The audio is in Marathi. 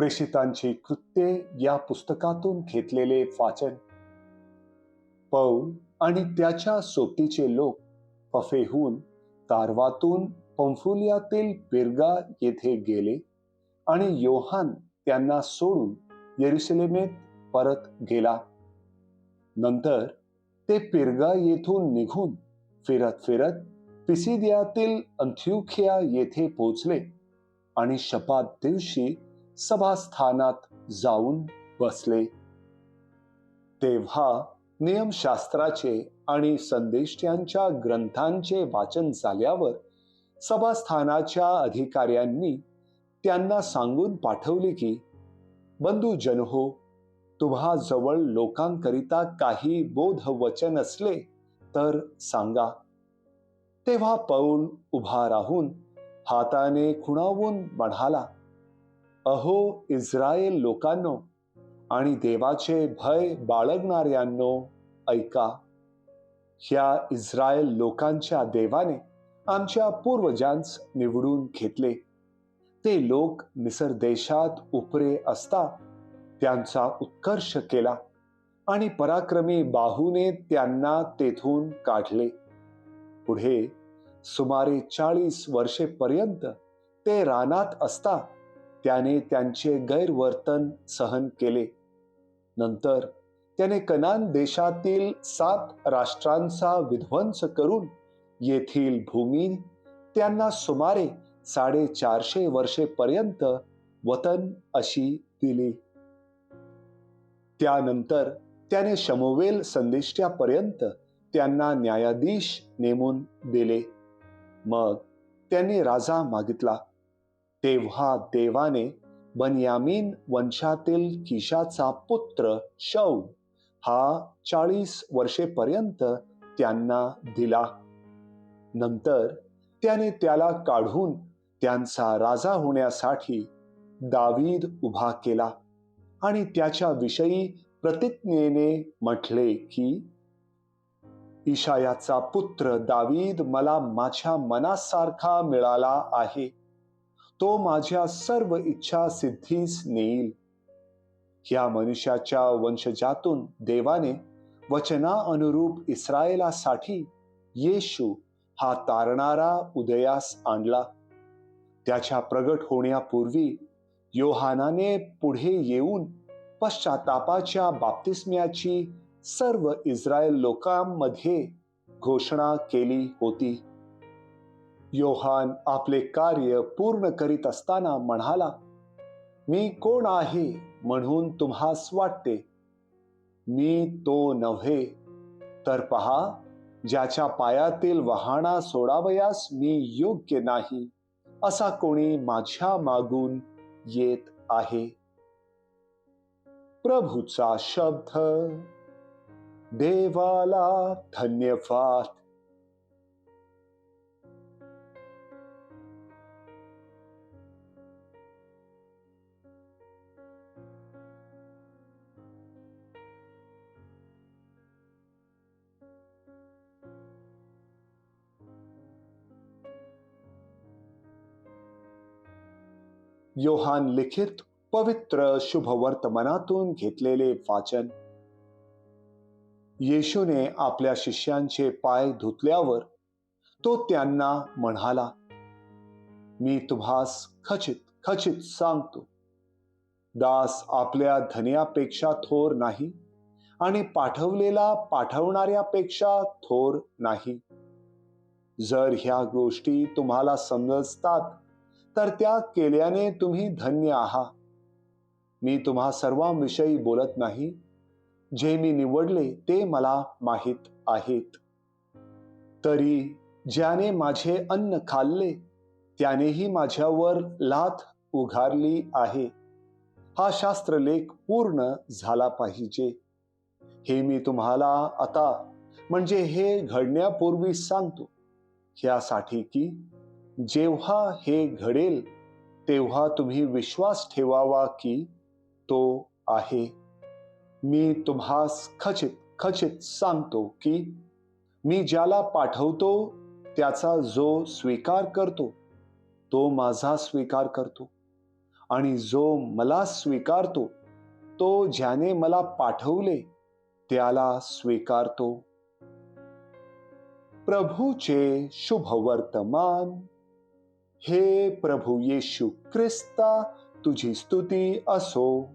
प्रेषितांची कृत्ये या पुस्तकातून घेतलेले वाचन. पौल आणि त्याच्या सोबतीचे लोक पफेहून तारवातून पंफुलियातील पिरगा येथे गेले आणि योहान त्यांना सोडून येरुशलेमेत परत गेला. नंतर ते पिरगा येथून निघून फिरत फिरत पिसिदियातील अंथियोखिया येथे पोहोचले आणि शपात दिवशी सभास्थानात जाऊन बसले. तेव्हा नियमशास्त्राचे आणि संदेष्ट्यांच्या ग्रंथांचे वाचन झाल्यावर सभास्थानाच्या अधिकाऱ्यांनी त्यांना सांगून पाठवले की, बंधुजन हो, तुम्हा जवळ लोकांकरिता काही बोधवचन असले तर सांगा. तेव्हा पौल उभा राहून हाताने खुणावून म्हणाला, अहो इस्रायल लोकांनो आणि देवाचे भय बाळगणाऱ्यांनो, ऐका. ह्या इस्रायल लोकांच्या देवाने आमच्या पूर्वजांस निवडून घेतले. ते लोक मिसर देशात उपरे असता त्यांचा उत्कर्ष केला आणि पराक्रमी बाहूने त्यांना तेथून काढले. पुढे सुमारे 40 वर्षेपर्यंत ते रानात असता त्याने त्यांचे गैरवर्तन सहन केले. नंतर त्याने कनान देशातील 7 राष्ट्रांचा विध्वंस करून येथील भूमी त्यांना सुमारे 450 वर्षेपर्यंत वतन अशी दिली. त्यानंतर त्याने शमूवेल संदेष्ट्यापर्यंत त्यांना न्यायाधीश नेमून दिले. मग त्यांनी राजा मागितला. तेव्हा देवाने बन्यामीन वंशातील किशाचा पुत्र शौल हा 40 वर्षेपर्यंत त्यांना दिला. नंतर त्याने त्याला काढून त्यांचा राजा होण्यासाठी दावीद उभा केला आणि त्याच्या विषयी प्रतिज्ञेने म्हटले की, इशायाचा पुत्र दावीद मला माझ्या मनासारखा मिळाला आहे. तो माझ्या सर्व इच्छा सिद्धीस नेईल. ह्या मनुष्याच्या वंशजातून देवाने वचना अनुरूप इस्रायेलासाठी येशू हा तारणारा उदयास आणला. त्याच्या प्रगट होण्यापूर्वी योहानाने पुढे येऊन पश्चातापाच्या बाप्तिस्म्याची सर्व इस्रायल लोकांमध्ये घोषणा केली होती. योहान आपले कार्य पूर्ण करीत असताना म्हणाला, मी कोण आहे म्हणून तुम्हास वाटते? मी तो नव्हे, तर पहा, ज्याच्या पायातील वहाणा सोडावयास मी योग्य नाही, असा कोणी माझ्या मागून येत आहे. प्रभूचा शब्द. देवाला धन्यवाद. योहान लिखित पवित्र शुभवर्तमानातून घेतलेले वाचन. येशूने आपल्या शिष्यांचे पाय धुतल्यावर तो त्यांना म्हणाला, मी तुम्हास खचित खचित सांगतो, दास आपल्या धन्यापेक्षा थोर नाही आणि पाठवलेला पाठवणाऱ्यापेक्षा थोर नाही. जर ह्या गोष्टी तुम्हाला समजतात तर त्या केल्याने तुम्ही धन्य आहात. मी तुम्हा सर्वांविषयी बोलत नाही. जे मी निवडले ते मला माहीत आहेत. तरी ज्याने माझे अन्न खाल्ले त्यानेही माझ्यावर लाथ उगारली आहे. हा शास्त्रलेख पूर्ण झाला पाहिजे. हे मी तुम्हाला आता म्हणजे हे घडण्यापूर्वी सांगतो, ह्यासाठी की जेव्हा हे घडेल तेव्हा तुम्ही विश्वास ठेवावा की तो आहे. मी तुम्हास खचित खचित सांगतो की मी ज्याला पाठवतो त्याचा जो स्वीकार करतो तो माझा स्वीकार करतो आणि जो मला स्वीकारतो तो ज्याने मला पाठवले त्याला स्वीकारतो. प्रभूचे शुभ वर्तमान. हे प्रभू येशू ख्रिस्ता, तुझी स्तुती असो.